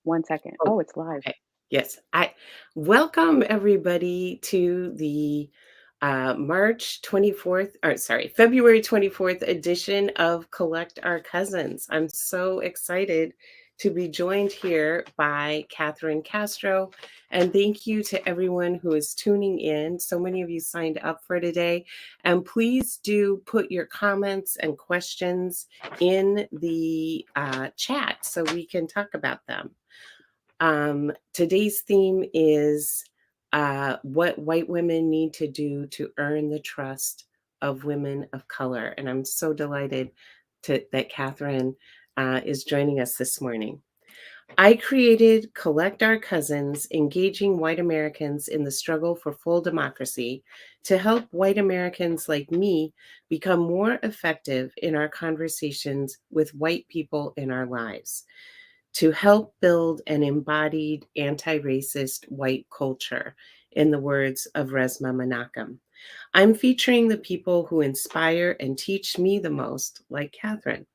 1 second. Oh, Oh, it's live. okay. Yes. I welcome everybody to the March 24th, or sorry, February 24th edition of Collect Our Cousins. I'm so excited to be joined here by Katherine Castro. And thank you to everyone who is tuning in. So many of you signed up for today. And please do put your comments and questions in the chat so we can talk about them. Today's theme is what white women need to do to earn the trust of women of color. And I'm so delighted that Katherine is joining us this morning. I created Collect Our Cousins, Engaging White Americans in the Struggle for Full Democracy to help white Americans like me become more effective in our conversations with white people in our lives, to help build an embodied anti-racist white culture, in the words of Resmaa Menakem. I'm featuring the people who inspire and teach me the most, like Katherine.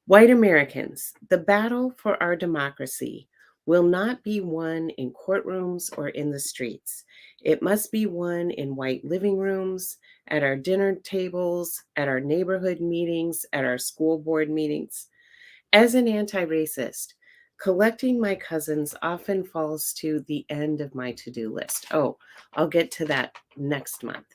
White Americans, the battle for our democracy will not be won in courtrooms or in the streets. It must be won in white living rooms, at our dinner tables, at our neighborhood meetings, at our school board meetings. As an anti-racist, collecting my cousins often falls to the end of my to-do list. Oh, I'll get to that next month.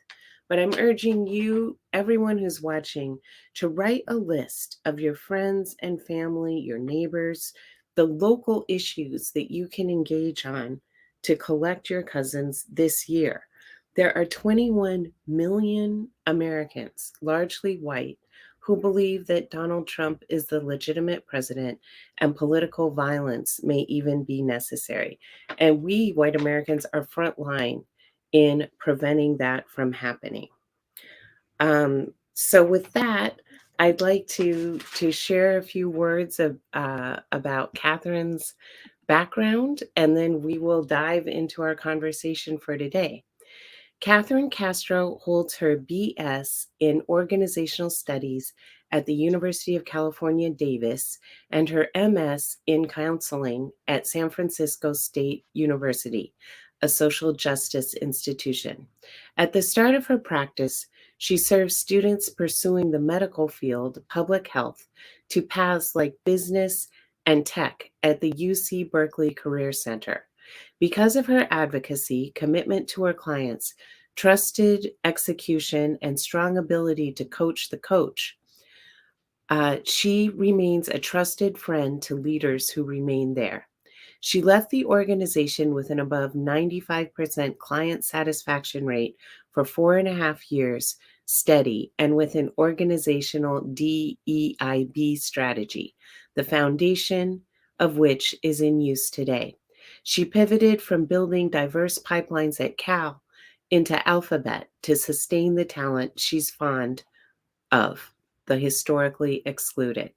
But I'm urging you, everyone who's watching, to write a list of your friends and family, your neighbors, the local issues that you can engage on to collect your cousins this year. There are 21 million Americans, largely white, who believe that Donald Trump is the legitimate president and political violence may even be necessary. And we, white Americans, are frontline in preventing that from happening. So with that, I'd like to share a few words of about Katherine's background, and then we will dive into our conversation for today. Katherine Castro holds her BS in Organizational Studies at the University of California, Davis, and her MS in Counseling at San Francisco State University, a social justice institution. At the start of her practice, she serves students pursuing the medical field, public health, to paths like business and tech at the UC Berkeley Career Center. Because of her advocacy, commitment to her clients, trusted execution, and strong ability to coach the coach, she remains a trusted friend to leaders who remain there. She left the organization with an above 95% client satisfaction rate for 4.5 years steady, and with an organizational DEIB strategy, the foundation of which is in use today. She pivoted from building diverse pipelines at Cal into Alphabet to sustain the talent she's fond of, the historically excluded.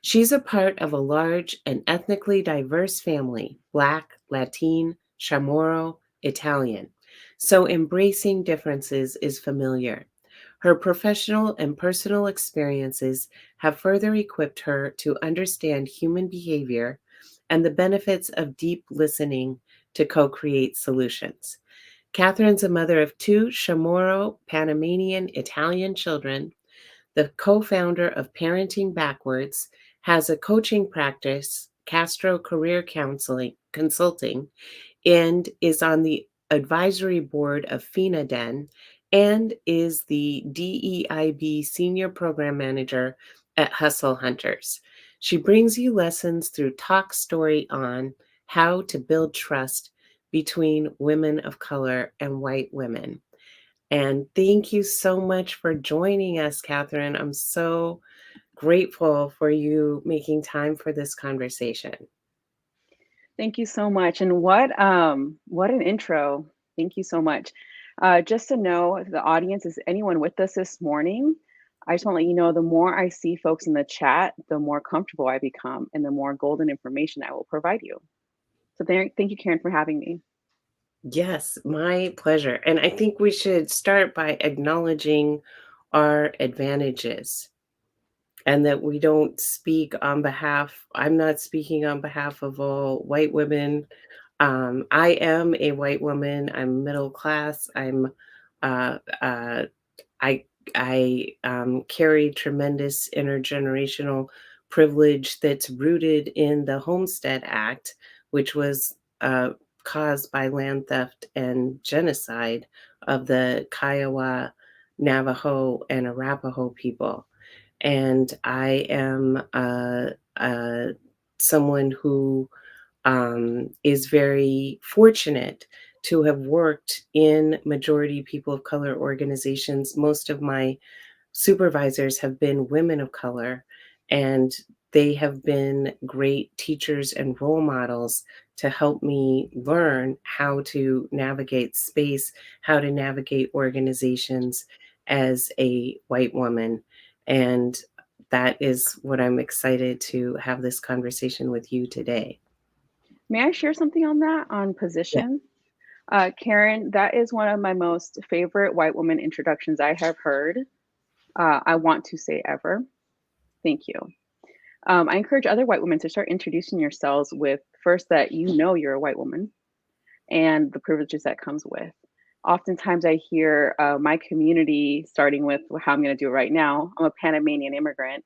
She's a part of a large and ethnically diverse family, Black, Latin, Chamorro, Italian. So embracing differences is familiar. Her professional and personal experiences have further equipped her to understand human behavior and the benefits of deep listening to co-create solutions. Katherine's a mother of two Chamorro Panamanian Italian children, the co-founder of Parenting Backwards, has a coaching practice, Castro Career Counseling Consulting, and is on the advisory board of FINADEN, and is the DEIB Senior Program Manager at Hustle Hunters. She brings you lessons through Talk Story on how to build trust between women of color and white women. And thank you so much for joining us, Katherine. I'm so grateful for you making time for this conversation. Thank you so much. And what an intro. Thank you so much. Just to know, the audience, is anyone with us this morning? I just want to let you know, the more I see folks in the chat, the more comfortable I become and the more golden information I will provide you. So thank you, Karen, for having me. Yes, my pleasure. And I think we should start by acknowledging our advantages. and that we don't speak on behalf, I'm not speaking on behalf of all white women. I am a white woman. I'm middle class. Uh, uh, I carry tremendous intergenerational privilege that's rooted in the Homestead Act, which was caused by land theft and genocide of the Kiowa, Navajo, and Arapaho people. And I am someone who is very fortunate to have worked in majority people of color organizations. Most of my supervisors have been women of color, and they have been great teachers and role models to help me learn how to navigate space, how to navigate organizations as a white woman. And that is what I'm excited to have this conversation with you today. May I share something on that, on Yeah. position? Karen, that is one of my most favorite white woman introductions I have heard. I want to say ever. Thank you. I encourage other white women to start introducing yourselves with first that you know you're a white woman and the privileges that comes with. Oftentimes, I hear my community starting with how I'm going to do it right now. I'm a Panamanian immigrant,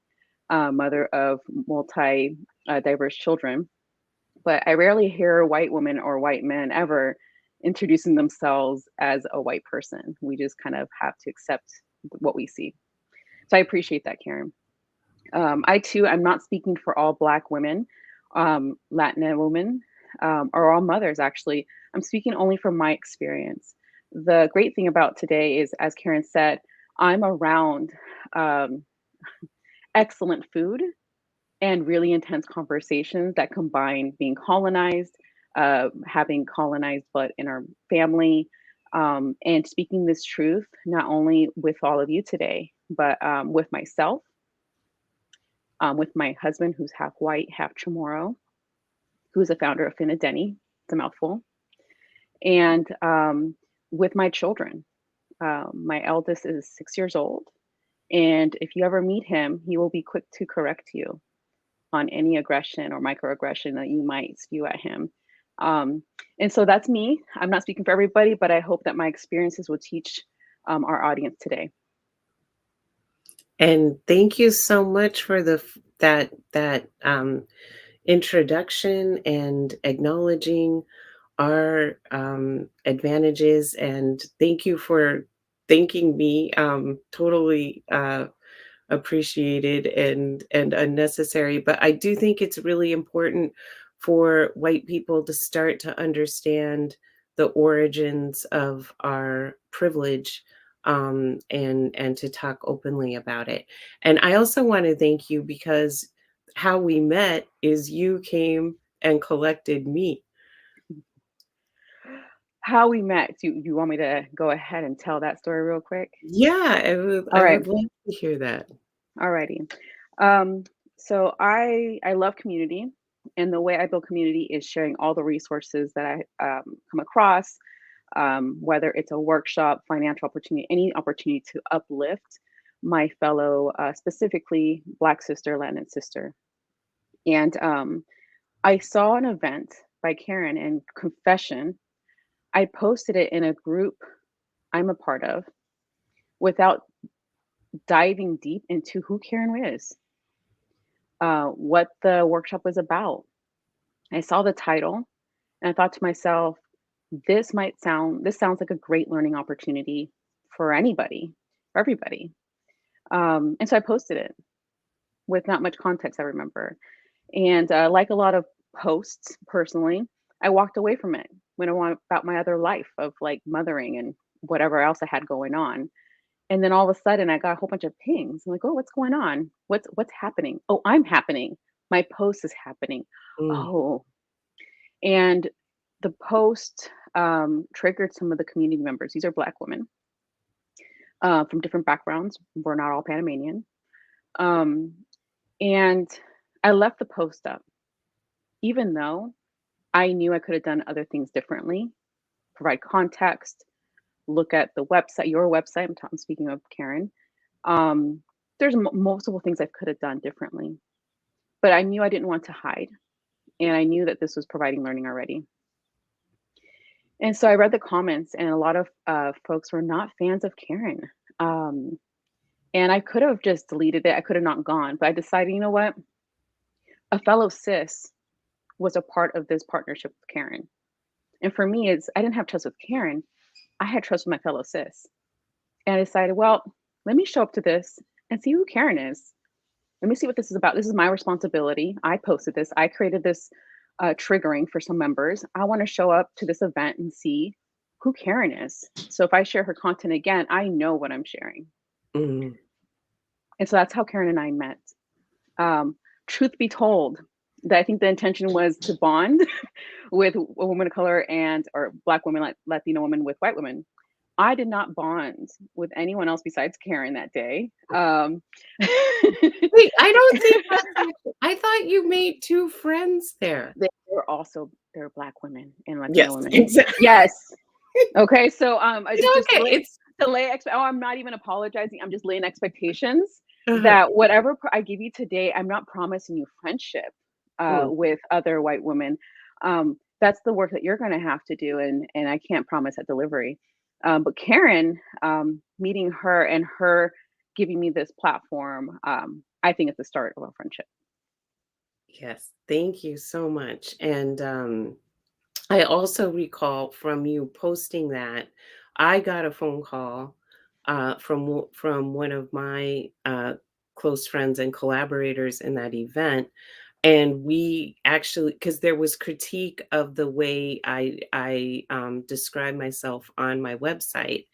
mother of multi diverse children, but I rarely hear a white woman or white men ever introducing themselves as a white person. We just kind of have to accept what we see. So I appreciate that, Karen. I too, I'm not speaking for all Black women, Latina women, or all mothers, actually. I'm speaking only from my experience. The great thing about today is, as Karen said, I'm around um, excellent food and really intense conversations that combine being colonized, having colonized blood in our family, and speaking this truth not only with all of you today, but with myself, with my husband, who's half white, half Chamorro, who's a founder of Finadeni. It's a mouthful. And with my children. My eldest is 6 years old. And if you ever meet him, he will be quick to correct you on any aggression or microaggression that you might spew at him. Um, and so that's me. I'm not speaking for everybody, but I hope that my experiences will teach our audience today. And thank you so much for that introduction and acknowledging our advantages. And thank you for thanking me. Totally appreciated and unnecessary. But I do think it's really important for white people to start to understand the origins of our privilege, and to talk openly about it. And I also want to thank you because how we met is you came and collected me. How we met, do you want me to go ahead and tell that story real quick? Yeah, All I right. would love to hear that. Alrighty. So I love community, and the way I build community is sharing all the resources that I come across, whether it's a workshop, financial opportunity, any opportunity to uplift my fellow, specifically Black sister, Latin sister. And I saw an event by Karen and Confession. I posted it in a group I'm a part of without diving deep into who Karen is, what the workshop was about. I saw the title and I thought to myself, this sounds like a great learning opportunity for anybody, for everybody. And so I posted it with not much context, I remember. And like a lot of posts personally, I walked away from it when I went about my other life of like mothering and whatever else I had going on. And then all of a sudden I got a whole bunch of pings. I'm like, oh, what's going on? What's happening? Oh, I'm happening. My post is happening. Mm. Oh, and the post triggered some of the community members. These are Black women from different backgrounds. We're not all Panamanian. Um, and I left the post up, even though I knew I could have done other things differently, provide context, look at the website, your website. I'm speaking of Karen. Um, there's multiple things I could have done differently, but I knew I didn't want to hide, and I knew that this was providing learning already. And so I read the comments, and a lot of folks were not fans of Karen. Um, and I could have just deleted it. I could have not gone, but I decided, you know what? A fellow cis was a part of this partnership with Karen. And for me, it's I didn't have trust with Karen. I had trust with my fellow cis. And I decided, well, let me show up to this and see who Karen is. Let me see what this is about. This is my responsibility. I posted this. I created this triggering for some members. I want to show up to this event and see who Karen is. So if I share her content again, I know what I'm sharing. Mm. And so that's how Karen and I met. Truth be told, that I think the intention was to bond with a woman of color and or Black women, like Latino women with white women. I did not bond with anyone else besides Karen that day. Wait, I don't think I thought you made two friends there. They were also they're Black women and Yes, Latino women. exactly. Yes. Okay. So It's to lay I'm not even apologizing. I'm just laying expectations uh that whatever I give you today, I'm not promising you friendship mm, with other white women. That's the work that you're going to have to do, and I can't promise that delivery. But Karen, meeting her and her giving me this platform, I think it's the start of a friendship. yes, thank you so much. And I also recall from you posting that I got a phone call from one of my close friends and collaborators in that event, and we actually, because there was critique of the way I describe myself on my website,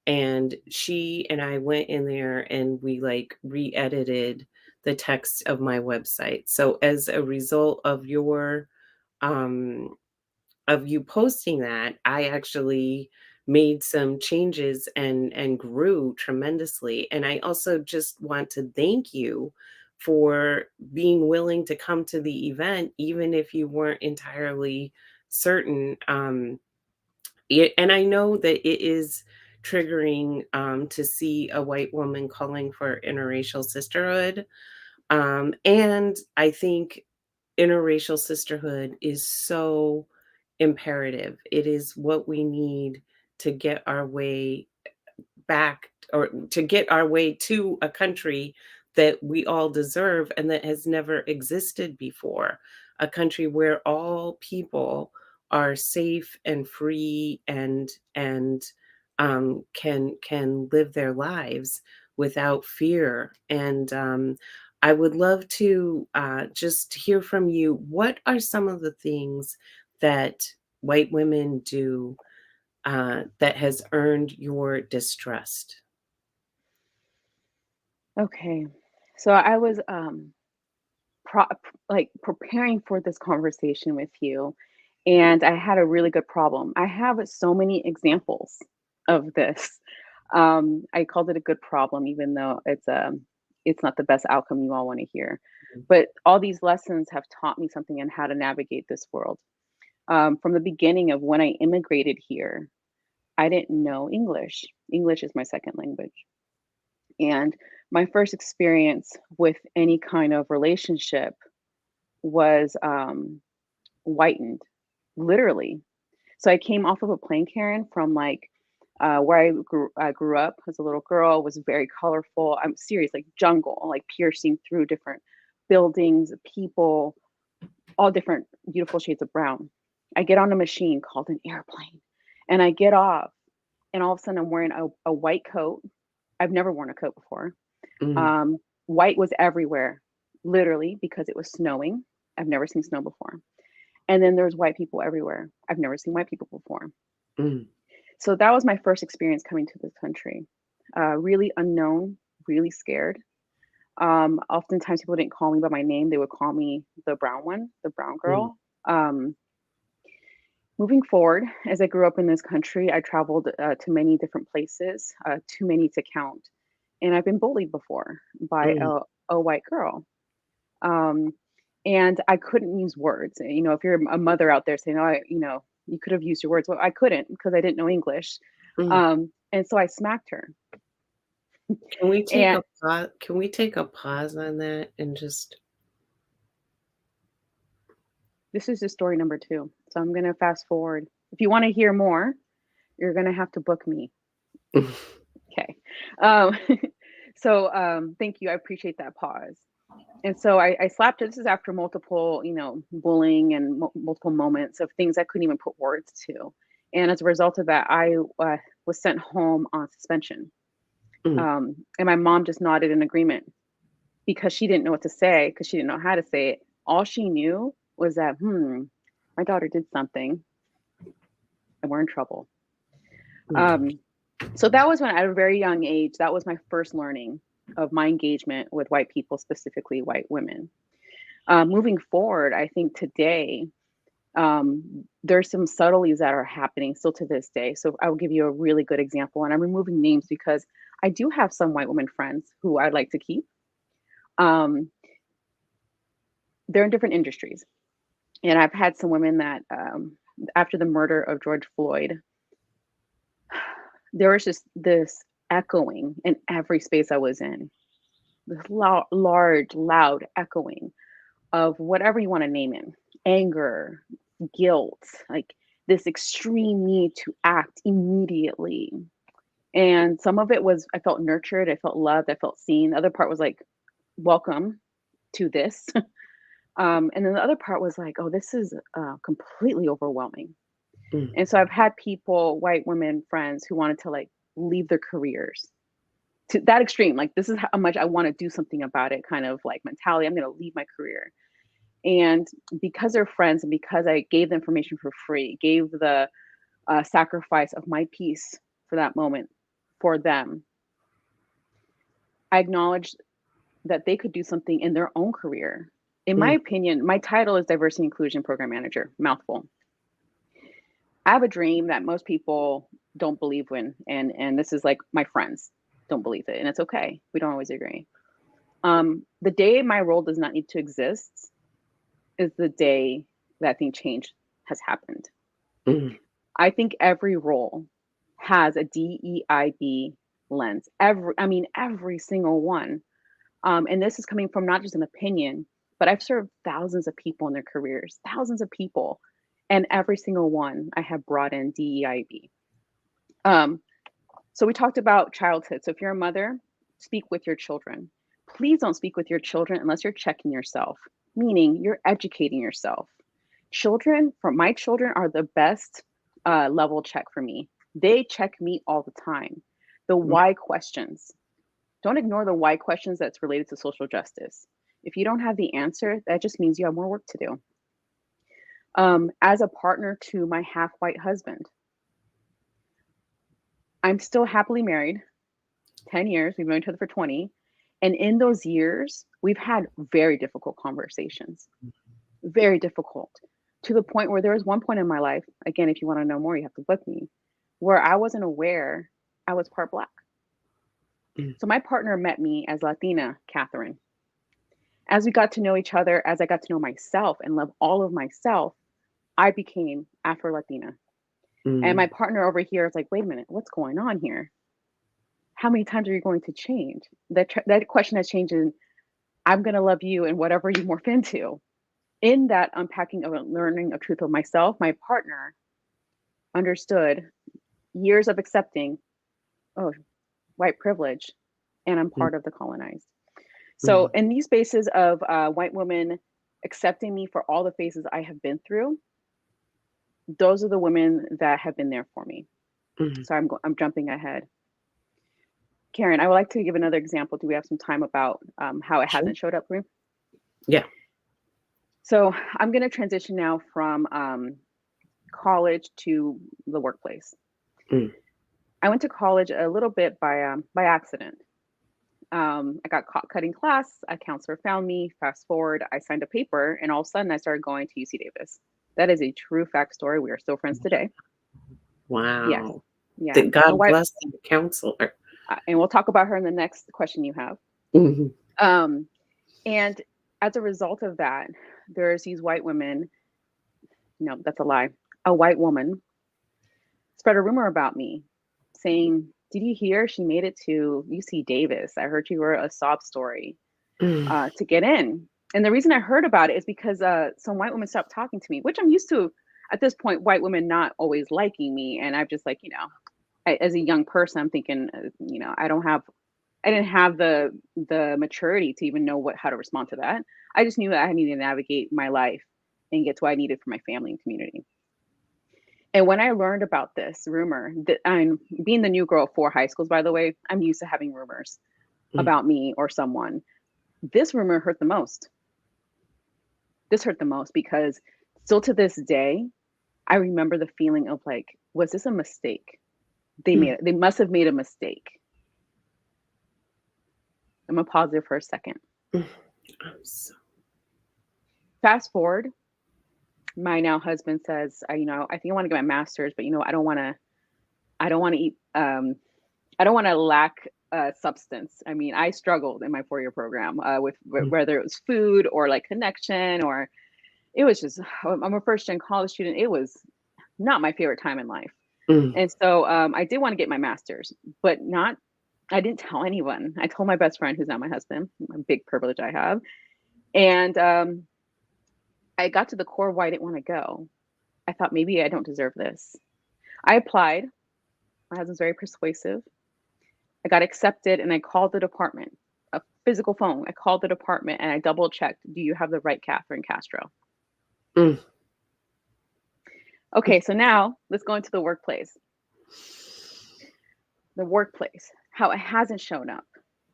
and she and I went in there and we like re-edited the text of my website. So as a result um of you posting that, I actually made some changes and grew tremendously. And I also just want to thank you for being willing to come to the event, even if you weren't entirely certain. And I know that it is triggering to see a white woman calling for interracial sisterhood. And I think interracial sisterhood is so imperative. It is what we need to get our way back, or to get our way to a country that we all deserve and that has never existed before. A country where all people are safe and free and can live their lives without fear. And I would love to just hear from you. What are some of the things that white women do that has earned your distrust? Okay. So I was preparing for this conversation with you, and I had a really good problem. I have so many examples of this. I called it a good problem, even though it's not the best outcome you all want to hear. But all these lessons have taught me something on how to navigate this world. From the beginning of when I immigrated here, I didn't know English. English is my second language. And my first experience with any kind of relationship was whitened, literally. So I came off of a plane, Karen, from like where I grew up as a little girl, was very colorful. I'm serious, like jungle, like piercing through different buildings, people, all different beautiful shades of brown. I get on a machine called an airplane, and I get off, and all of a sudden I'm wearing a white coat. I've never worn a coat before. Mm, Um, White was everywhere, literally, because it was snowing. I've never seen snow before. And then there's white people everywhere. I've never seen white people before. mm, So that was my first experience coming to this country. Really unknown, really scared. Oftentimes people didn't call me by my name. They would call me the brown one, the brown mm, girl. Moving forward, as I grew up in this country, I traveled to many different places, too many to count. And I've been bullied before by mm, a white girl. Um, and I couldn't use words. You know, if you're a mother out there saying, "Oh, you could have used your words," well, I couldn't because I didn't know English. mm, And so I smacked her. Can we take And a pause? Can we take a pause on that and just this is just story number 2. So I'm going to fast forward. If you want to hear more, you're going to have to book me. Okay. Um, thank you. I appreciate that pause. And so I slapped her. This is after multiple, bullying and multiple moments of things I couldn't even put words to. And as a result of that, I was sent home on suspension. Mm, And my mom just nodded in agreement because she didn't know what to say, because she didn't know how to say it. All she knew was that, my daughter did something and we're in trouble. mm, Um, so that was when, at a very young age, that was my first learning of my engagement with white people, specifically white women. Moving forward, I think today, there's some subtleties that are happening still to this day. So I will give you a really good example, and I'm removing names because I do have some white women friends who I'd like to keep. Um, they're in different industries, and I've had some women that, after the murder of George Floyd, there was just this echoing in every space I was in, this large, loud echoing of whatever you want to name it, anger, guilt, like this extreme need to act immediately. And some of it was, I felt nurtured, I felt loved, I felt seen. The other part was like, welcome to this. And then the other part was like, oh, this is completely overwhelming. mm, And so I've had people, white women friends, who wanted to like leave their careers to that extreme. Like, this is how much I want to do something about it, kind of like mentality. I'm going to leave my career. And because they're friends and because I gave the information for free, gave the sacrifice of my peace for that moment for them, I acknowledged that they could do something in their own career. In my mm, opinion, my title is Diversity Inclusion Program Manager, mouthful. I have a dream that most people don't believe in, and this is like my friends don't believe it, and it's okay. We don't always agree. The day my role does not need to exist is the day that I think change has happened. mm, I think every role has a DEIB lens. Every single one. And this is coming from not just an opinion, but I've served thousands of people in their careers, thousands of people, and every single one I have brought in DEIB. Um, so we talked about childhood. So if you're a mother, speak with your children. Please don't speak with your children unless you're checking yourself, meaning you're educating yourself. For my children are the best level check for me. They check me all the time. The mm, why questions. Don't ignore the why questions that's related to social justice. If you don't have the answer, that just means you have more work to do. As a partner to my half white husband, I'm still happily married, 10 years. We've known each other for 20. And in those years, we've had very difficult conversations, very difficult, to the point where there was one point in my life, again, if you want to know more, you have to book me, where I wasn't aware I was part Black. mm, So my partner met me as Latina, Katherine. As we got to know each other, as I got to know myself and love all of myself, I became Afro Latina. And my mm, partner over here is like, wait a minute, what's going on here? How many times are you going to change? That question has changed in, I'm going to love you and whatever you morph into. In that unpacking of learning a truth of myself, my partner understood years of accepting, oh, white privilege, and I'm mm, part of the colonized. So mm, in these spaces of white women accepting me for all the phases I have been through, those are the women that have been there for me. mm. So I'm jumping ahead. Karen, I would like to give another example. Do we have some time about how it Sure. hasn't showed up for me? Yeah. So I'm going to transition now from college to the workplace. Mm, I went to college a little bit by accident. I got caught cutting class. A counselor found me. Fast forward, I signed a paper, and all of a sudden, I started going to UC Davis. That is a true fact story. We are still friends today. Yes, wow. yeah. That A God white, bless the counselor. and we'll talk about her in the next question you have. Mhm, Um, and as a result of that, there's these white women. No, that's a lie. A white woman spread a rumor about me, saying did you hear she made it to UC Davis? I heard she wrote a sob story Mm, to get in. And the reason I heard about it is because some white women stopped talking to me, which I'm used to at this point, white women not always liking me. And I've just like, as a young person, I'm thinking, I didn't have the maturity to even know how to respond to that. I just knew that I needed to navigate my life and get to what I needed for my family and community. And when I learned about this rumor, that I'm being the new girl of 4 high schools, by the way, I'm used to having rumors mm, about me or someone. This rumor hurt the most. This hurt the most because still to this day, I remember the feeling of like, was this a mistake? mm, They must have made a mistake. I'm gonna pause there for a second. mm. I'm so. Fast forward, my now husband says, I think I want to get my master's, but I don't want to eat, I don't want to lack substance. I mean, I struggled in my 4 year program with Mm, whether it was food or like connection, or it was just, I'm a first gen college student. It was not my favorite time in life. mm, And so I did want to get my master's, but I didn't tell anyone. I told my best friend, who's now my husband, a big privilege I have. And I got to the core of why I didn't want to go. I thought maybe I don't deserve this. I applied. My husband's very persuasive. I got accepted and I called the department, a physical phone. I called the department and I double checked. Do you have the right Katherine Castro? mm, Okay, so now let's go into the workplace. The workplace, how it hasn't shown up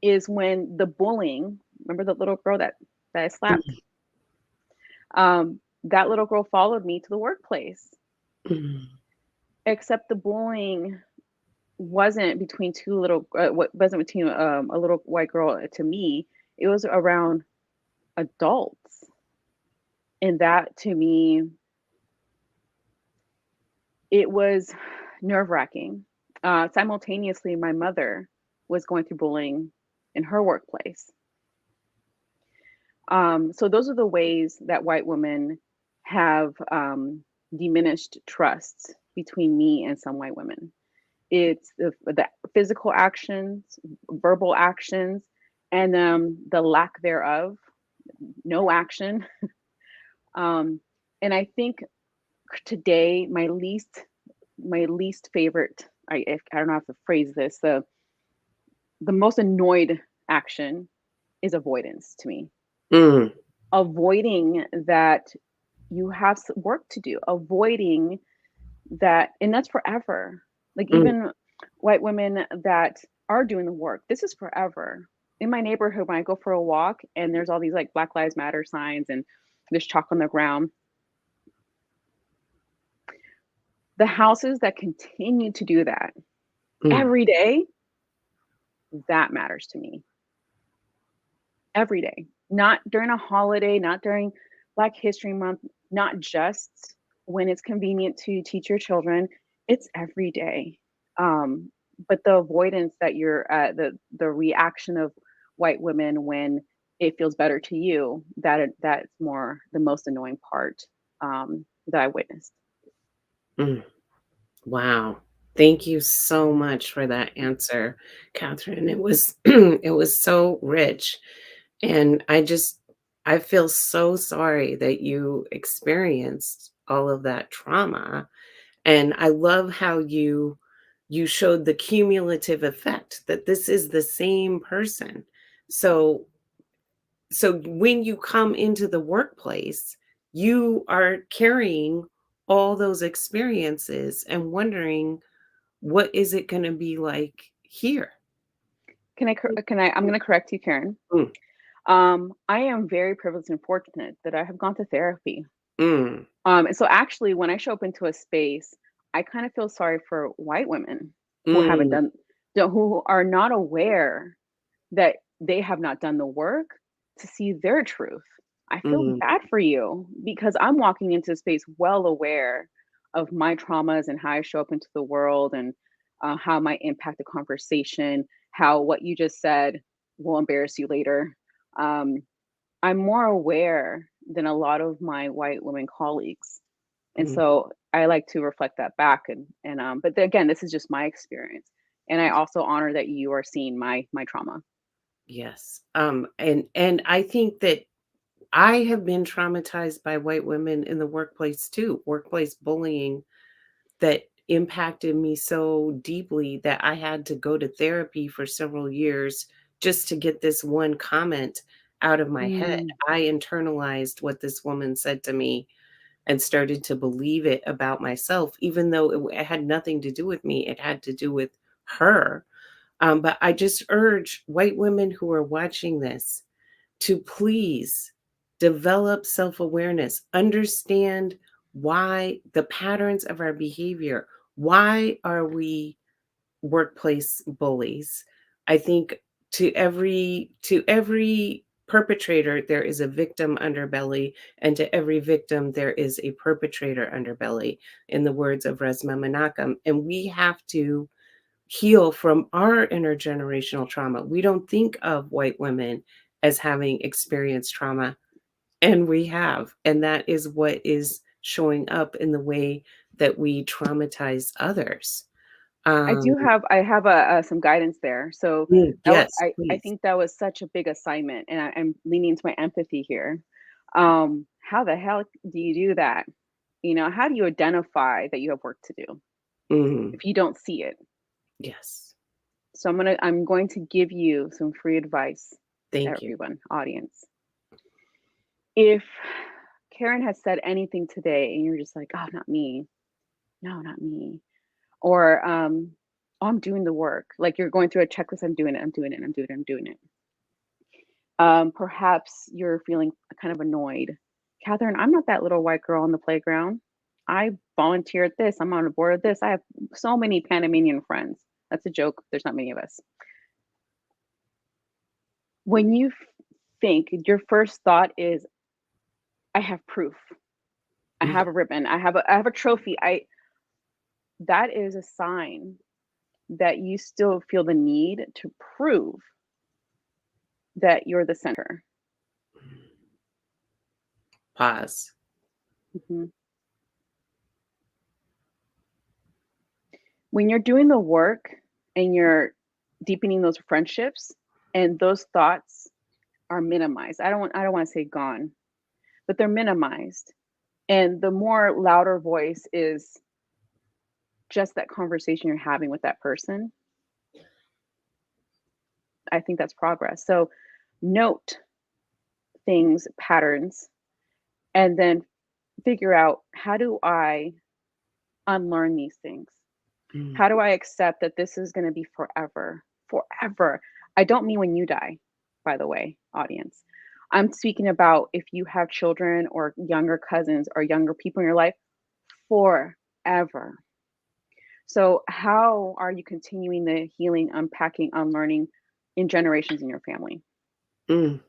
is when the bullying, remember the little girl that I slapped? mm, That little girl followed me to the workplace, mm, except the bullying wasn't between wasn't between a little white girl to me. It was around adults. And that to me, it was nerve wracking. Simultaneously, my mother was going through bullying in her workplace. So those are the ways that white women have diminished trust between me and some white women. It's the physical actions, verbal actions, and the lack thereof, no action. Um, and I think today my least favorite, I don't know how to phrase this, the most annoyed action is avoidance to me. mm, Avoiding that you have work to do, avoiding that, and that's forever. Like mm, even white women that are doing the work, this is forever. In my neighborhood, when I go for a walk and there's all these like Black Lives Matter signs and there's chalk on the ground, the houses that continue to do that mm, every day, that matters to me every day. Not during a holiday, not during Black History Month, not just when it's convenient to teach your children. It's every day. Um, but the avoidance that the reaction of white women when it feels better to you, that's more the most annoying part that I witnessed. mm. Wow. Thank you so much for that answer, Catherine. It was it was so rich. And I feel so sorry that you experienced all of that trauma. And I love how you showed the cumulative effect that this is the same person. So so when you come into the workplace, you are carrying all those experiences and wondering what is it going to be like here. I'm going to correct you, Karen. Mm, I am very privileged and fortunate that I have gone to therapy. mm, And so actually when I show up into a space, I kind of feel sorry for white women who haven't mm, who are not aware that they have not done the work to see their truth. I feel mm, bad for you because I'm walking into a space well aware of my traumas and how I show up into the world, and how it might impact the conversation, how what you just said will embarrass you later. Um, I'm more aware than a lot of my white women colleagues. And mm, so I like to reflect that back, but again, this is just my experience. And I also honor that you are seeing my trauma. Yes. And I think that I have been traumatized by white women in the workplace too, workplace bullying that impacted me so deeply that I had to go to therapy for several years just to get this one comment out of my head. Mm, I internalized what this woman said to me and started to believe it about myself, even though it had nothing to do with me. It had to do with her. But I just urge white women who are watching this to please develop self awareness, understand why the patterns of our behavior, why are we workplace bullies? I think to every perpetrator there is a victim underbelly, and to every victim there is a perpetrator underbelly, in the words of Resmaa Menakem. And we have to heal from our intergenerational trauma. We don't think of white women as having experienced trauma, and we have. And that is what is showing up in the way that we traumatize others. Um, I have some guidance there. So yes, I please. think that was such a big assignment, and I'm leaning into my empathy here. How the hell do you do that? You know, how do you identify that you have work to do Mhm. if you don't see it? Yes. So I'm going to give you some free advice, Thank you. everyone, audience. If Karen has said anything today and you're just like, oh, not me. No, not me. Or oh, I'm doing the work. Like you're going through a checklist, I'm doing it, I'm doing it, I'm doing it, I'm doing it. Perhaps you're feeling kind of annoyed. Catherine, I'm not that little white girl on the playground. I volunteer at this. I'm on a board of this. I have so many Panamanian friends. That's a joke. There's not many of us. When you think, your first thought is, I have proof. I Yeah. have a ribbon. I have a trophy. I That is a sign that you still feel the need to prove that you're the center. Pause. Mhm. When you're doing the work and you're deepening those friendships and those thoughts are minimized. I don't want to say gone, but they're minimized. And the more louder voice is just that conversation you're having with that person, I think that's progress. So note things, patterns, and then figure out, how do I unlearn these things? Mm. How do I accept that this is going to be forever? Forever. I don't mean when you die, by the way, audience. I'm speaking about if you have children or younger cousins or younger people in your life, forever. So, how are you continuing the healing, unpacking, unlearning in generations in your family? Mm.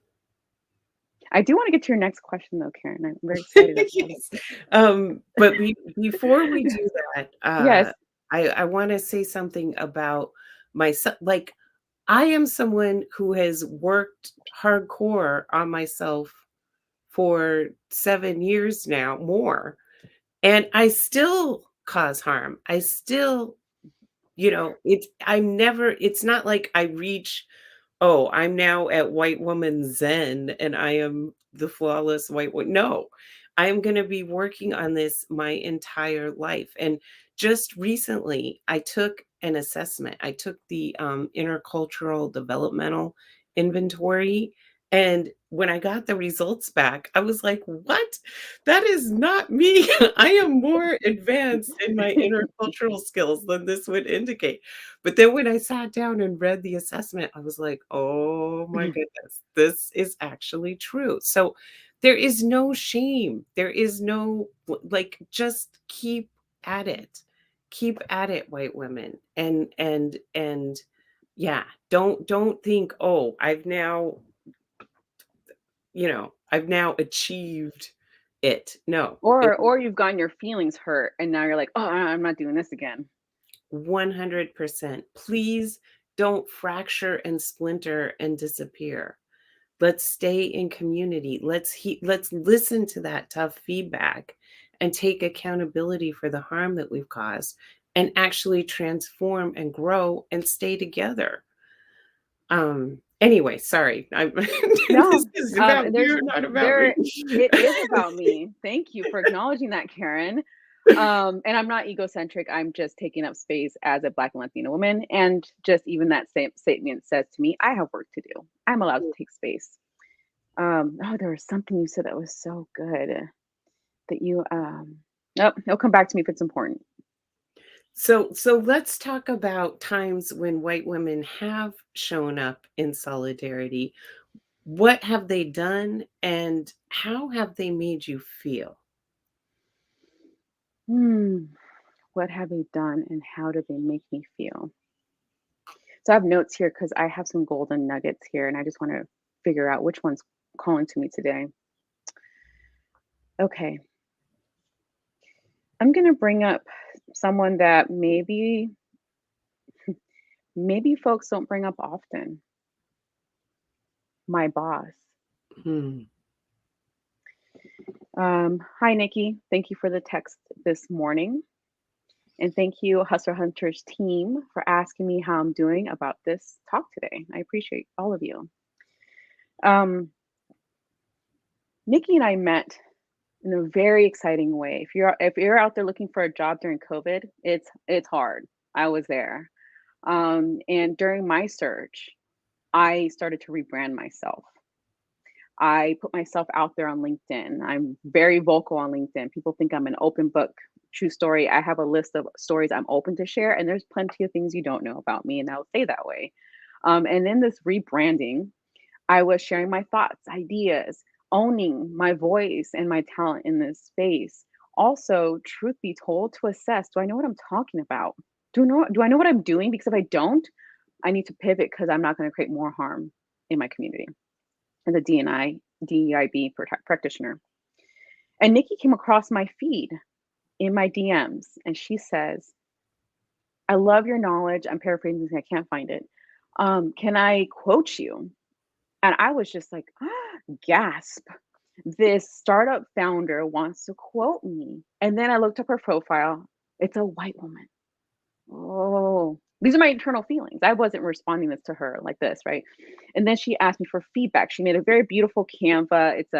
I do want to get to your next question, though, Karen. I'm very excited about it. Yes. But before we do that, Yes. I want to say something about myself. Like, I am someone who has worked hardcore on myself for 7 years now, more, and I still cause harm. I still, it's not like I reach, oh, I'm now at white woman zen and I am the flawless white woman. No, I am going to be working on this my entire life. And just recently, I took an assessment. I took the intercultural developmental inventory. And when I got the results back, I was like, what? That is not me. I am more advanced in my intercultural skills than this would indicate. But then when I sat down and read the assessment, I was like, "Oh my goodness, this is actually true." So there is no shame. There is no, like, just keep at it. Keep at it, white women. And yeah, don't think, "Oh, I've now achieved it." No. Or you've gotten your feelings hurt and now you're like, "Oh, I'm not doing this again." 100%. Please don't fracture and splinter and disappear. Let's stay in community. Let's listen to that tough feedback and take accountability for the harm that we've caused. and actually transform and grow and stay together. Anyway, sorry. This No, is about there's you, not about me. there it is about me. Thank you for acknowledging that, Karen. And I'm not egocentric. I'm just taking up space as a Black and Latina woman. And just even that same statement says to me, I have work to do. I'm allowed to take space. Oh, there was something you said that was so good that you nope, it'll come back to me if it's important. So let's talk about times when white women have shown up in solidarity. What have they done and how have they made you feel? Hmm, what have they done and how did they make me feel? So I have notes here because I have some golden nuggets here and I just want to figure out which one's calling to me today. Okay. I'm going to bring up someone that maybe folks don't bring up often. My boss. Hmm. Hi, Nikki. Thank you for the text this morning. And thank you, Hustler Hunters team, for asking me how I'm doing about this talk today. I appreciate all of you. Um, Nikki and I met in a very exciting way. If you're out there looking for a job during COVID, it's hard. I was there. And during my search, I started to rebrand myself. I put myself out there on LinkedIn. I'm very vocal on LinkedIn. People think I'm an open book. True story. I have a list of stories I'm open to share, and there's plenty of things you don't know about me, and I'll stay that way. And in this rebranding, I was sharing my thoughts, ideas, owning my voice and my talent in this space. Also, truth be told, to assess, do I know what I'm talking about? Do I know what I'm doing? Because if I don't, I need to pivot because I'm not going to create more harm in my community as a DEIB practitioner. And Nikki came across my feed in my DMs and she says, I love your knowledge. I'm paraphrasing, I can't find it. Can I quote you? And I was just like, gasp. This startup founder wants to quote me. And then I looked up her profile. It's a white woman. Oh, these are my internal feelings. I wasn't responding this to her like this, right? And then she asked me for feedback. She made a very beautiful Canva. It's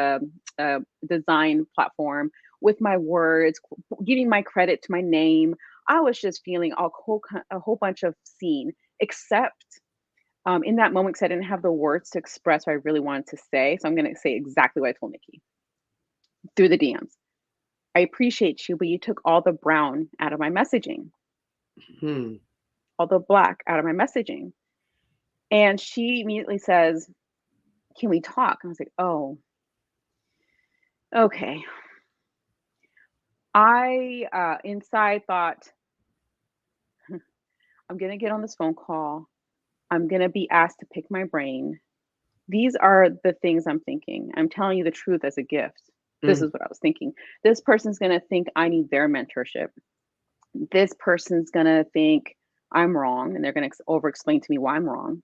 a design platform with my words, giving my credit to my name. I was just feeling a whole bunch of seen, except in that moment, because I didn't have the words to express what I really wanted to say. So I'm going to say exactly what I told Nikki through the DMs. I appreciate you, but you took all the brown out of my messaging, Hmm. all the black out of my messaging. And she immediately says, can we talk? And I was like, oh, okay. I inside thought, I'm going to get on this phone call. I'm going to be asked to pick my brain. These are the things I'm thinking. I'm telling you the truth as a gift. This Mm. is what I was thinking. This person's going to think I need their mentorship. This person's going to think I'm wrong and they're going to over explain to me why I'm wrong.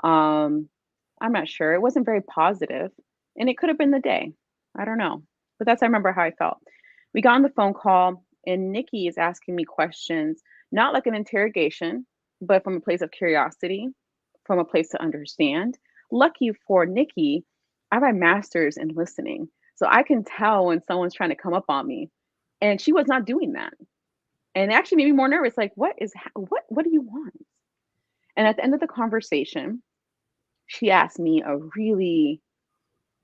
I'm not sure. It wasn't very positive, and it could have been the day. I don't know, but that's I remember how I felt. We got on the phone call, and Nikki is asking me questions, not like an interrogation, but from a place of curiosity, from a place to understand. Lucky for Nikki, I have my master's in listening, so I can tell when someone's trying to come up on me, and she was not doing that, and it actually made me more nervous. Like, what do you want? And at the end of the conversation, she asked me a really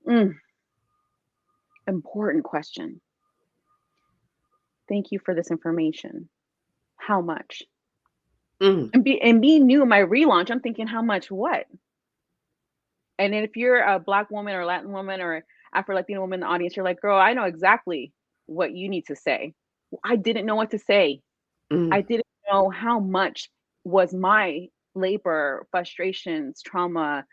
mm, important question. Thank you for this information. How much? Mm. And being new in my relaunch, I'm thinking, how much what? And then if you're a Black woman or Latin woman or Afro Latino woman in the audience, you're like, girl, I know exactly what you need to say. I didn't know what to say. I Mm. didn't know how much was my labor, frustrations, trauma,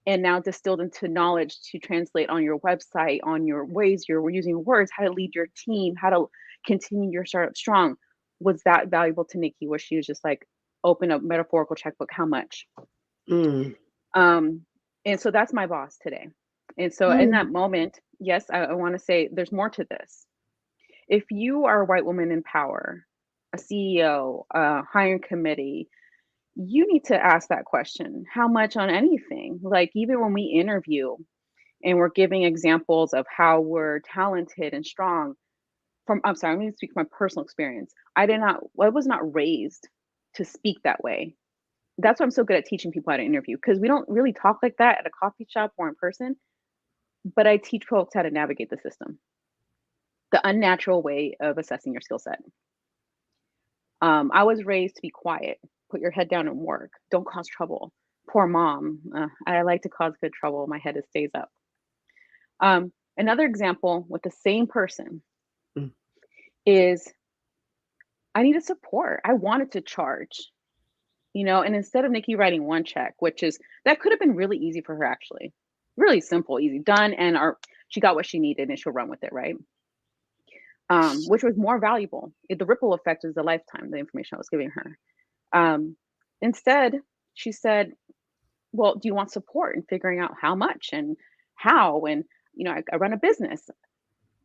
and now distilled into knowledge to translate on your website, on your ways you're using words, how to lead your team, how to continue your startup strong. Was that valuable to Nikki? Where she was just like, open a metaphorical checkbook, how much? Mm. Um, and so that's my boss today. And so in Mm. that moment, yes, I want to say there's more to this. If you are a white woman in power, a CEO, a hiring committee, you need to ask that question. How much on anything? Like, even when we interview and we're giving examples of how we're talented and strong, I'm sorry, I'm going to speak from my personal experience. I was not raised to speak that way. That's why I'm so good at teaching people how to interview, because we don't really talk like that at a coffee shop or in person. But I teach folks how to navigate the system, the unnatural way of assessing your skill set. I was raised to be quiet, put your head down and work, don't cause trouble. Poor mom. I like to cause good trouble. My head stays up. Another example with the same person Mm. is I needed support. I wanted to charge, and instead of Nikki writing one check, that could have been really easy for her, actually. Really simple, easy, done, and she got what she needed and she'll run with it, right? Which was more valuable. The ripple effect is a lifetime, the information I was giving her. Instead, she said, well, do you want support in figuring out how much and how? And, I run a business.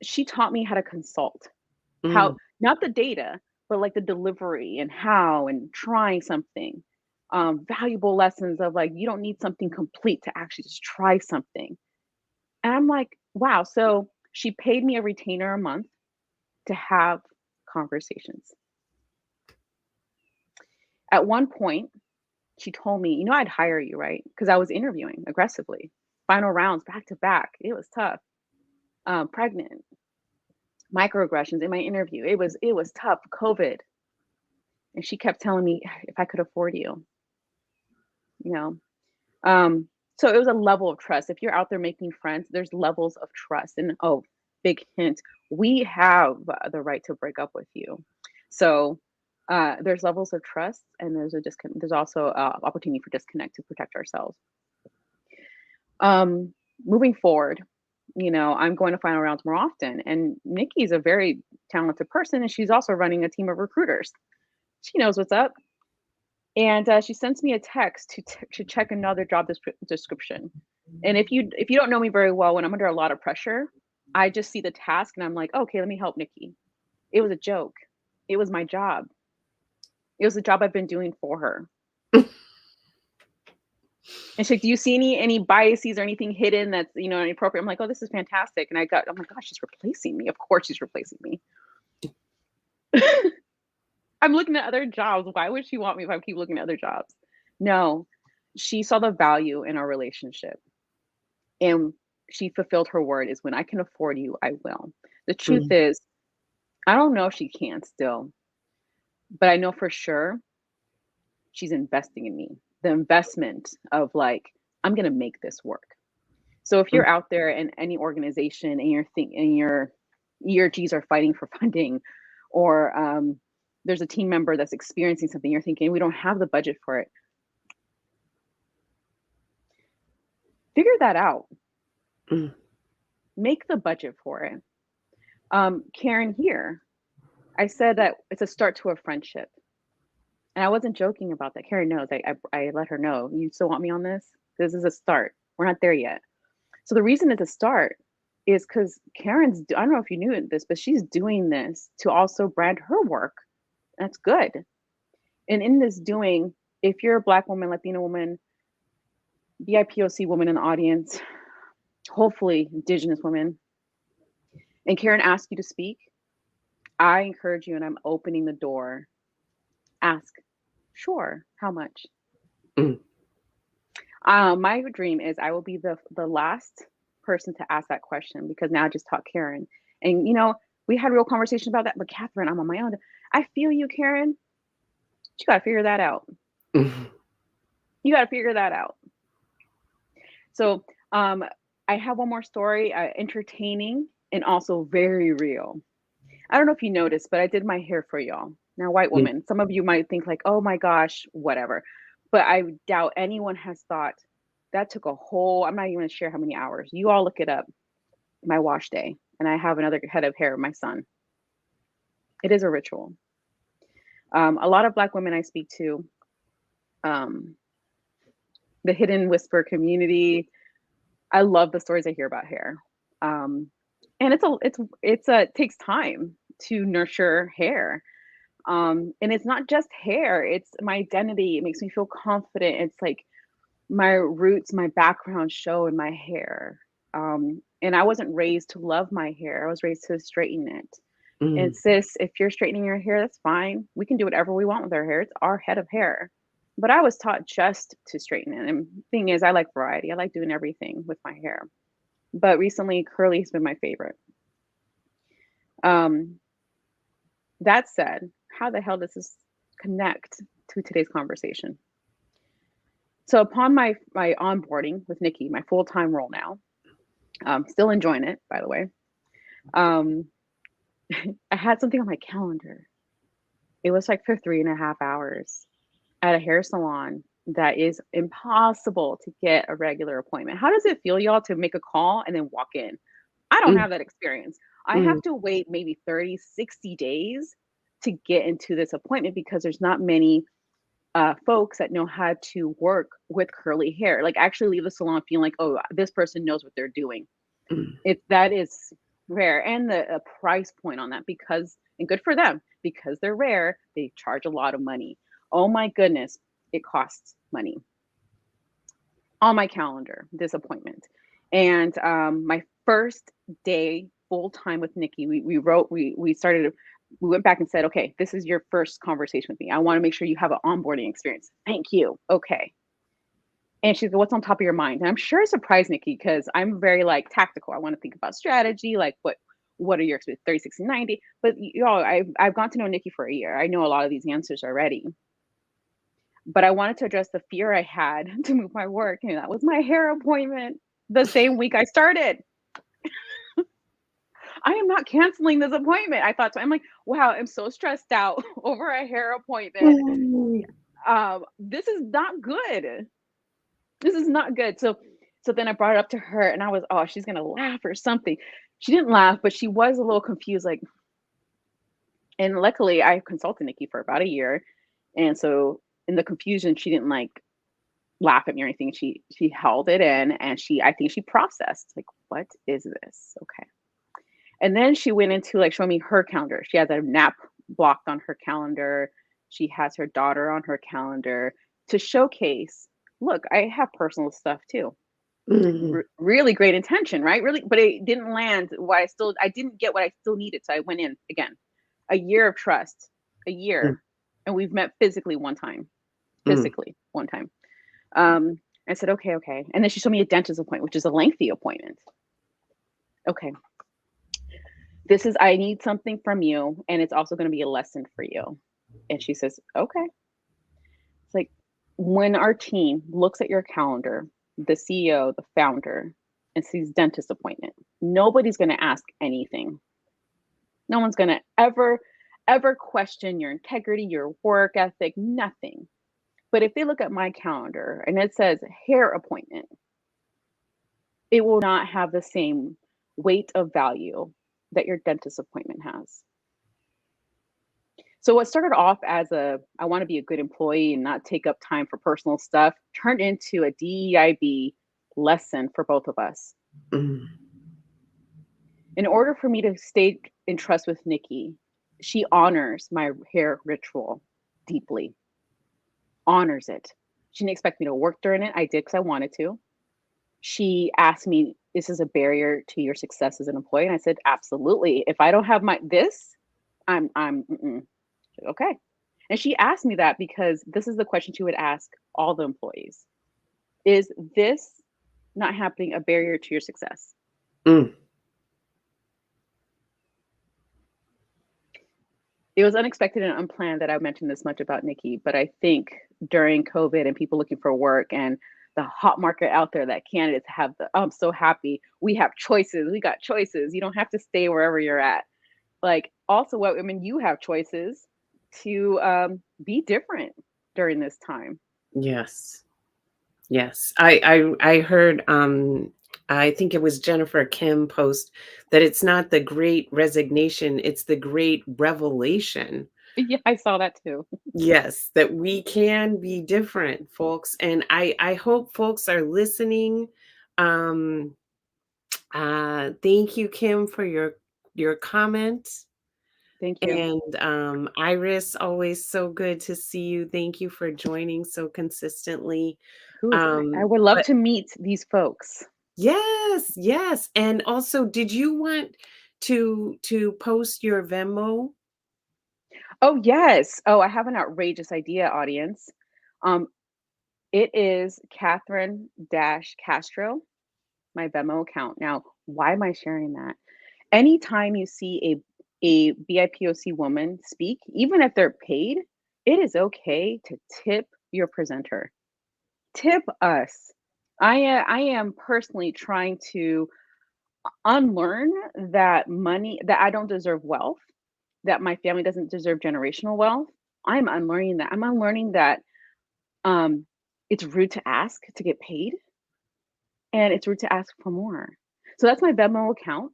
She taught me how to consult, how, Mm. not the data, but like the delivery and how and trying something. Valuable lessons of like, you don't need something complete to actually just try something. And I'm like, wow. So she paid me a retainer a month to have conversations. At one point, she told me, I'd hire you, right? Because I was interviewing aggressively. Final rounds back to back. It was tough. Pregnant, microaggressions in my interview. It was tough. COVID. And she kept telling me if I could afford you, you know. So it was a level of trust. If you're out there making friends, there's levels of trust. And oh, big hint, we have the right to break up with you. So there's levels of trust, and there's also opportunity for disconnect to protect ourselves. Moving forward, I'm going to final rounds more often, and Nikki's a very talented person, and she's also running a team of recruiters. She knows what's up, and she sends me a text to check another job description. And if you don't know me very well, when I'm under a lot of pressure, I just see the task and I'm like, okay, let me help Nikki. It was a joke. It was my job. It was the job I've been doing for her. And she's like, do you see any biases or anything hidden that's inappropriate? I'm like, oh, this is fantastic. And I'm like, gosh, she's replacing me. Of course she's replacing me. I'm looking at other jobs. Why would she want me if I keep looking at other jobs? No, she saw the value in our relationship. And she fulfilled her word, is when I can afford you, I will. The truth Mm. is, I don't know if she can still, but I know for sure she's investing in me. The investment of like, I'm going to make this work. So if Mm. you're out there in any organization and your ERGs are fighting for funding, or there's a team member that's experiencing something, you're thinking, we don't have the budget for it. Figure that out. Mm. Make the budget for it. Karen here, I said that it's a start to a friendship. And I wasn't joking about that. Karen knows. I let her know. You still want me on this? This is a start. We're not there yet. So the reason it's a start is because Karen's, I don't know if you knew this, but she's doing this to also brand her work. That's good. And in this doing, if you're a Black woman, Latina woman, BIPOC woman in the audience, hopefully Indigenous women, and Karen asks you to speak, I encourage you, and I'm opening the door. Ask, sure, how much? Mm. My dream is I will be the last person to ask that question, because now I just taught Karen. And we had a real conversation about that, but Katherine, I'm on my own. I feel you, Karen. You gotta figure that out. Mm. You gotta figure that out. So I have one more story, entertaining and also very real. I don't know if you noticed, but I did my hair for y'all. Now, white Mm. woman, some of you might think like, oh my gosh, whatever. But I doubt anyone has thought that took I'm not even gonna share how many hours. You all look it up, my wash day. And I have another head of hair, my son. It is a ritual. A lot of Black women I speak to, um, the hidden whisper community, I love the stories I hear about hair. And it takes time to nurture hair. And it's not just hair, it's my identity. It makes me feel confident. It's like my roots, my background show in my hair. And I wasn't raised to love my hair. I was raised to straighten it. And Mm. sis, if you're straightening your hair, that's fine. We can do whatever we want with our hair. It's our head of hair. But I was taught just to straighten it. And thing is, I like variety. I like doing everything with my hair. But recently, curly has been my favorite. Um, that said, how the hell does this connect to today's conversation? So upon my onboarding with Nikki, my full-time role now, still enjoying it, by the way. Um, I had something on my calendar. It was like for 3.5 hours at a hair salon that is impossible to get a regular appointment. How does it feel, y'all, to make a call and then walk in? I don't Mm. have that experience. I Mm. have to wait maybe 30, 60 days to get into this appointment because there's not many folks that know how to work with curly hair. Like actually leave the salon feeling like, oh, this person knows what they're doing. Mm. That is rare, and the price point on that because and good for them because they're rare. They charge a lot of money. Oh my goodness, it costs money. On my calendar, this appointment, and my first day full time with Nikki, we started. We went back and said, okay, this is your first conversation with me. I want to make sure you have an onboarding experience. Thank you. Okay. And she's like, what's on top of your mind? And I'm sure it surprised Nikki because I'm very like tactical. I want to think about strategy, like what are your experiences, 30, 60, 90. But y'all, I've gotten to know Nikki for a year. I know a lot of these answers already. But I wanted to address the fear I had to move my work. And that was my hair appointment the same week I started. I am not canceling this appointment. I thought so. I'm like, wow, I'm so stressed out over a hair appointment. Mm. This is not good. This is not good. So then I brought it up to her and I was, oh, she's gonna laugh or something. She didn't laugh, but she was a little confused, like, and luckily I consulted Nikki for about a year. And so in the confusion, she didn't like laugh at me or anything. She held it in and I think she processed, like, what is this? Okay. And then she went into like showing me her calendar. She has a nap blocked on her calendar. She has her daughter on her calendar to showcase, look, I have personal stuff too. Mm. Really great intention, right? Really, but it didn't land what I didn't get what I still needed. So I went in again. A year of trust, a Mm. year. And we've met physically one time. Mm. Physically one time. I said, okay, okay. And then she showed me a dentist appointment, which is a lengthy appointment. Okay. I need something from you, and it's also going to be a lesson for you. And she says, okay. It's like when our team looks at your calendar, the CEO, the founder, and sees dentist appointment, nobody's going to ask anything. No one's going to ever question your integrity, your work ethic, nothing. But if they look at my calendar and it says hair appointment, it will not have the same weight of value that your dentist appointment has. So what started off as I want to be a good employee and not take up time for personal stuff turned into a DEIB lesson for both of us. Mm. In order for me to stay in trust with Nikki, she honors my hair ritual deeply. Honors it. She didn't expect me to work during it. I did because I wanted to. She asked me, "This is a barrier to your success as an employee?" And I said, "Absolutely. If I don't have I'm okay." And she asked me that because this is the question she would ask all the employees. Is this not happening a barrier to your success? Mm. It was unexpected and unplanned that I mentioned this much about Nikki, but I think during COVID and people looking for work and the hot market out there that candidates have oh, I'm so happy. We have choices. We got choices. You don't have to stay wherever you're at. Like also what women, you have choices to be different during this time. Yes. Yes. I heard I think it was Jennifer Kim post that it's not the great resignation, it's the great revelation. Yeah, I saw that too. Yes, that we can be different, folks. And I hope folks are listening. Thank you, Kim, for your comment. Thank you. And Iris, always so good to see you. Thank you for joining so consistently. I would love But to meet these folks. yes, yes. And also, did you want to post your Venmo? Oh, yes. Oh, I have an outrageous idea, audience. Um, it is Catherine dash Castro, my Venmo account. Now, why am I sharing that? Anytime you see a BIPOC woman speak, even if they're paid, it is okay to tip your presenter. Tip us. I am personally trying to unlearn that I don't deserve wealth, that my family doesn't deserve generational wealth. I'm unlearning that. I'm unlearning that um, it's rude to ask to get paid, and it's rude to ask for more. So that's my Venmo account.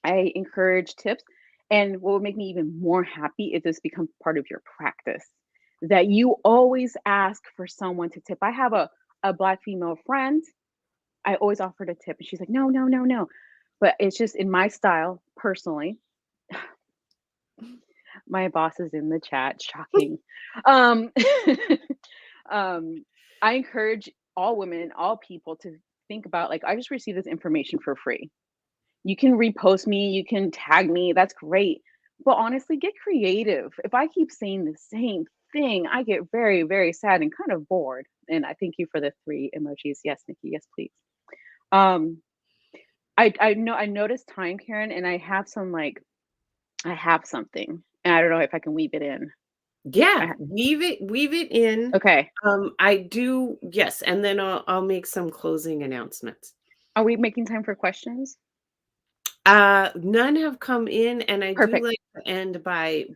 I encourage tips. And what would make me even more happy is this becomes part of your practice, that you always ask for someone to tip. I have a Black female friend. I always offer to tip, and she's like, no, no, no, no. But it's just in my style, personally. My boss is in the chat, shocking. Um, I encourage all women, all people to think about like, I just received this information for free. You can repost me, you can tag me, that's great. But honestly, get creative. If I keep saying the same thing, I get very, very sad and kind of bored. And I thank you for the 3 emojis. Yes, Nikki, yes, please. Um, I know I noticed time, Karen, and I have something. And I don't know if I can weave it in. Yeah, I, weave it in. okay. I do, yes, and then I'll make some closing announcements. Are we making time for questions? None have come in, and I do Perfect. like to end by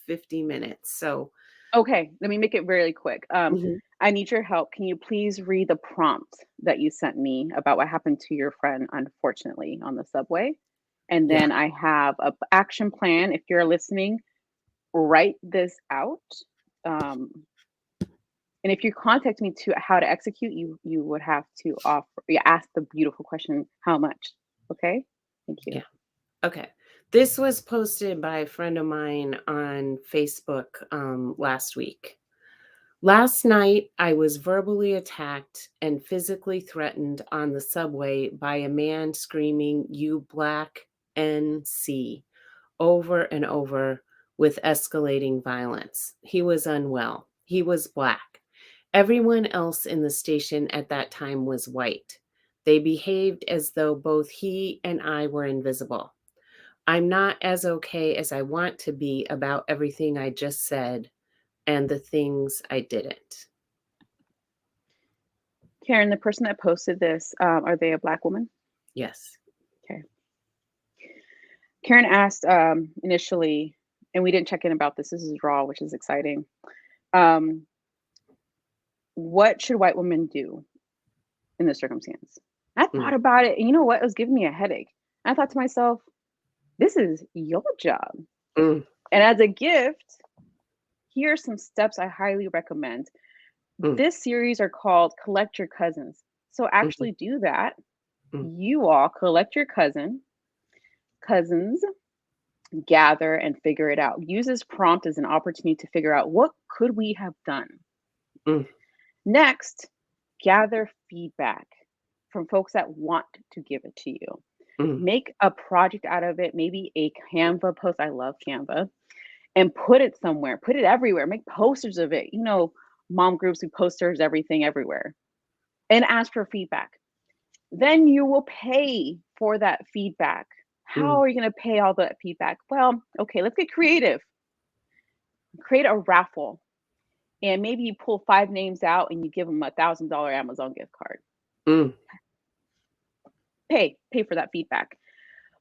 50 minutes. So, Okay, let me make it really quick. mhm, I need your help. Can you please read the prompt that you sent me about what happened to your friend, unfortunately, on the subway? And yeah, then I have a action plan. If you're listening, write this out. Um, and if you contact me to how to execute, you would have to ask the beautiful question, how much? Okay, thank you. yeah. Okay. This was posted by a friend of mine on Facebook last week. Last night, I was verbally attacked and physically threatened on the subway by a man screaming, "You black NC," over and over with escalating violence. He was unwell. He was black. Everyone else in the station at that time was white. They behaved as though both he and I were invisible. I'm not as okay as I want to be about everything I just said and the things I didn't. Karen, the person that posted this, are they a Black woman? Yes. Okay. Karen asked initially, and we didn't check in about this. This is raw, which is exciting. Um, what should white women do in this circumstance? I thought Mm, about it, and you know what? It was giving me a headache. I thought to myself, this is your job. mm, And as a gift, here are some steps I highly recommend. mm, This series are called Collect Your Cousins. So mhm, actually do that. mm, You all collect your cousins, gather and figure it out. Use this prompt as an opportunity to figure out what could we have done. mm, Next, gather feedback from folks that want to give it to you. mm, Make a project out of it, maybe a Canva post. I love Canva. And put it somewhere, put it everywhere. Make posters of it. You know, mom groups who posters everything everywhere. And ask for feedback. Then you will pay for that feedback. How mm, are you going to pay all that feedback? Well, okay, let's get creative. Create a raffle, and maybe you pull 5 names out and you give them $1,000 Amazon gift card. mm, Pay for that feedback.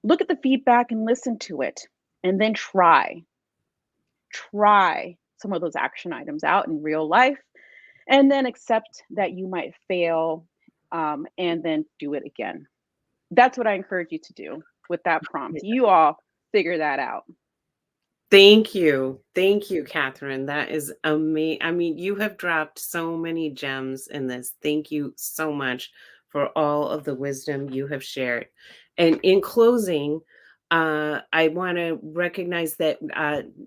Look at the feedback and listen to it, and then try some of those action items out in real life, and then accept that you might fail, and then do it again. That's what I encourage you to do with that prompt. yeah. You all figure that out. Thank you. Thank you, Catherine. That is amazing. I mean, you have dropped so many gems in this. Thank you so much for all of the wisdom you have shared. And in closing, I want to recognize that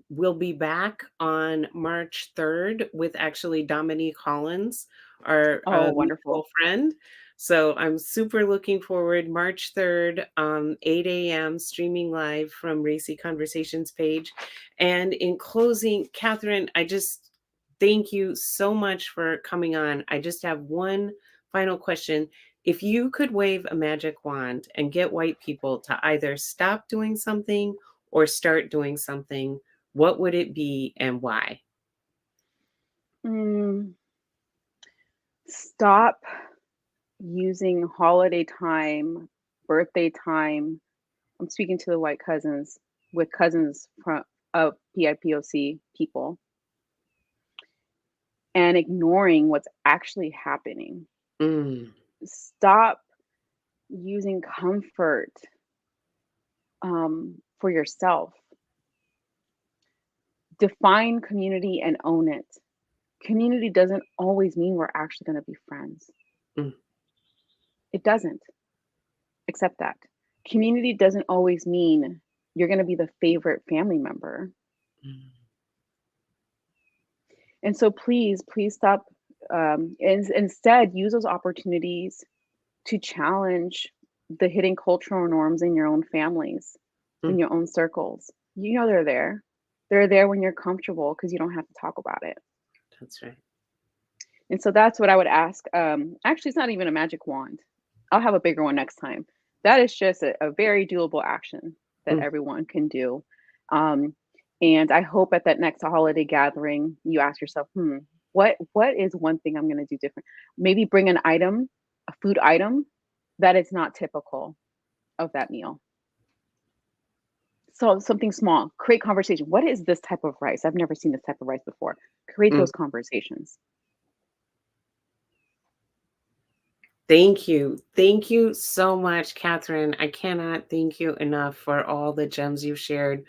we'll be back on March 3rd with actually Dominique Hollins, our Oh, mutual wonderful. friend. So I'm super looking forward. March 3rd, 8 a.m., streaming live from Racy Conversations page. And in closing, Katherine, I just thank you so much for coming on. I just have one final question. If you could wave a magic wand and get white people to either stop doing something or start doing something, what would it be and why? Mm, stop using holiday time, birthday time. I'm speaking to the white cousins with cousins from of PIPOC people and ignoring what's actually happening. Mm, Stop using comfort for yourself. Define community and own it. Community doesn't always mean we're actually going to be friends. mm, It doesn't. Accept that. Community doesn't always mean you're going to be the favorite family member. mm, And so please stop. And instead, use those opportunities to challenge the hidden cultural norms in your own families, in mm. your own circles. You know they're there. They're there when you're comfortable because you don't have to talk about it. That's right. And so that's what I would ask. Actually, it's not even a magic wand. I'll have a bigger one next time. That is just a very doable action that Mm, everyone can do. Um, and I hope at that next holiday gathering, you ask yourself, what is one thing I'm going to do different? Maybe bring an item, a food item that is not typical of that meal. So something small, create conversation. What is this type of rice? I've never seen this type of rice before. Create mm. those conversations. Thank you. Thank you so much, Katherine. I cannot thank you enough for all the gems you've shared.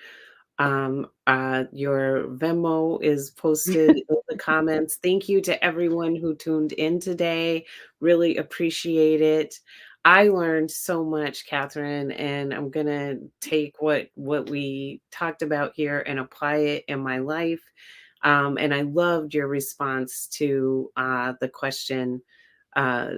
Your Venmo is posted in the comments. Thank you to everyone who tuned in today. Really appreciate it. I learned so much, Katherine, and I'm gonna take what we talked about here and apply it in my life. And I loved your response to the question uh,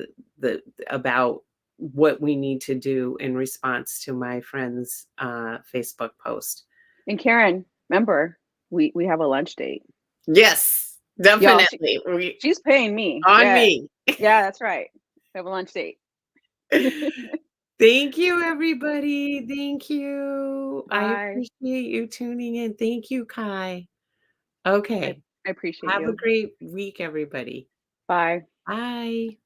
about what we need to do in response to my friend's Facebook post. And Karen, remember, we have a lunch date. Yes, Y'all, definitely. she's paying me. On Yeah. me. Yeah, that's right. We have a lunch date. Thank you, everybody. Thank you. I Bye. appreciate you tuning in. Thank you, Kai. I, Okay. I appreciate Have a you. great week, everybody. Bye. Bye.